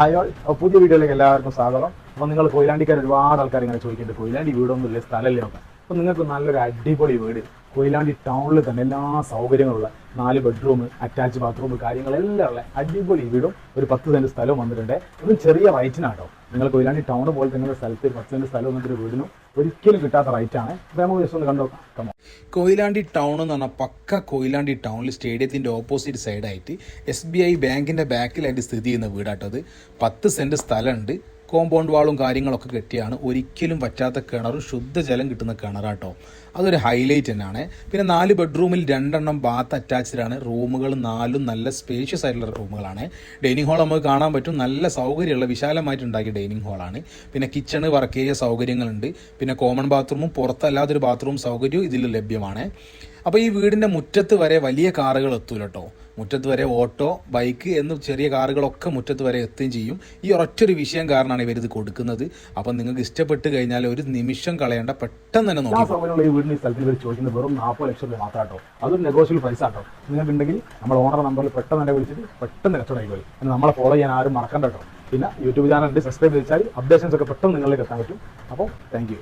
പുതിയ വീഡിയോയിലേക്ക് എല്ലാവർക്കും സ്വാഗതം. അപ്പോൾ നിങ്ങൾ കൊയിലാണ്ടിക്കാർ ഒരുപാട് ആൾക്കാർ ഇങ്ങനെ ചോദിക്കുന്നുണ്ട്, കൊയിലാണ്ടി വീടൊന്നുമില്ല, സ്ഥലമല്ലേ നോക്കാം. അപ്പോൾ നിങ്ങൾക്ക് നല്ലൊരു അടിപൊളി വീട് കൊയിലാണ്ടി ടൗണിൽ തന്നെ എല്ലാ സൗകര്യങ്ങളുള്ള 4 ബെഡ്റൂം, അറ്റാച്ച് ബാത്റൂം കാര്യങ്ങളെല്ലാം ഉള്ള അടിപൊളി വീടും ഒരു 10 സെൻറ്റ് സ്ഥലവും വന്നിട്ടുണ്ട്. ഇതും ചെറിയ റേറ്റിനാട്ടോ. നിങ്ങൾ കൊയിലാണ്ടി ടൗൺ പോലെ തന്നെ സ്ഥലത്ത് 10 സെൻറ്റ് സ്ഥലം വന്നിട്ട് വീടിനും ഒരിക്കലും കിട്ടാത്ത റേറ്റാണ്. അപ്പോൾ നമുക്ക് ജസ്റ്റ് ഒന്ന് കണ്ടോക്കാം. കൊയിലാണ്ടി ടൗൺ എന്ന് പറഞ്ഞാൽ പക്ക കൊയിലാണ്ടി ടൗണിൽ സ്റ്റേഡിയത്തിൻ്റെ ഓപ്പോസിറ്റ് സൈഡായിട്ട് SBI ബാങ്കിൻ്റെ ബാക്കിലായിട്ട് സ്ഥിതി ചെയ്യുന്ന വീടാട്ടത്. 10 സെൻറ്റ് സ്ഥലമുണ്ട്. കോമ്പൗണ്ട് വാളും കാര്യങ്ങളൊക്കെ കെട്ടിയാണ്. ഒരിക്കലും പറ്റാത്ത കിണറും ശുദ്ധജലം കിട്ടുന്ന കിണറാട്ടോ. അതൊരു ഹൈലൈറ്റ് തന്നെയാണ്. പിന്നെ 4 ബെഡ്റൂമിൽ 2 ബാത്ത് അറ്റാച്ച്ഡാണ്. റൂമുകൾ 4 നല്ല സ്പേഷ്യസ് ആയിട്ടുള്ള റൂമുകളാണ്. ഡൈനിങ് ഹാൾ നമുക്ക് കാണാൻ പറ്റും. നല്ല സൗകര്യമുള്ള വിശാലമായിട്ട് ഉണ്ടാക്കിയ ഡൈനിങ് ഹാളാണ്. പിന്നെ കിച്ചണ് വർക്ക് ചെയ്യ സൗകര്യങ്ങളുണ്ട്. പിന്നെ കോമൺ ബാത്റൂമും പുറത്തല്ലാത്തൊരു ബാത്റൂം സൗകര്യവും ഇതിൽ ലഭ്യമാണ്. അപ്പോൾ ഈ വീടിൻ്റെ മുറ്റത്ത് വരെ വലിയ കാറുകൾ എത്തൂല കേട്ടോ. മുറ്റത്ത് വരെ ഓട്ടോ, ബൈക്ക് എന്ന് ചെറിയ കാറുകളൊക്കെ മുറ്റത്ത് വരെ എത്തുകയും ചെയ്യും. ഈ ഒരൊറ്റൊരു വിഷയം കാരണമാണ് ഇവരിത് കൊടുക്കുന്നത്. അപ്പം നിങ്ങൾക്ക് ഇഷ്ടപ്പെട്ട് കഴിഞ്ഞാൽ ഒരു നിമിഷം കളയേണ്ട, പെട്ടെന്ന് തന്നെ നോക്കി. സൗകര്യമുള്ള ഈ വീടിന് ഈ സ്ഥലത്തിൽ ഇവർ ചോദിക്കുന്നത് വെറും 40 ലക്ഷം രൂപ മാത്രം കേട്ടോ. അതൊരു നെഗോഷ്യബിൾ പ്രൈസ് ആട്ടോ. നിങ്ങൾക്കുണ്ടെങ്കിൽ നമ്മൾ ഓണർ നമ്പറിൽ പെട്ടെന്ന് തന്നെ വിളിച്ചിട്ട് പെട്ടെന്ന് കച്ചവടം ആയിക്കോളി. പിന്നെ നമ്മളെ ഫോളോ ചെയ്യാൻ ആരും മറക്കണ്ട കേട്ടോ. പിന്നെ യൂട്യൂബ് ചാനൽ സബ്സ്ക്രൈബ് ചെയ്താൽ അപ്ഡേഷൻസ് ഒക്കെ പെട്ടെന്ന് നിങ്ങളിലേക്ക് എത്താൻ പറ്റും. അപ്പോൾ താങ്ക് യു.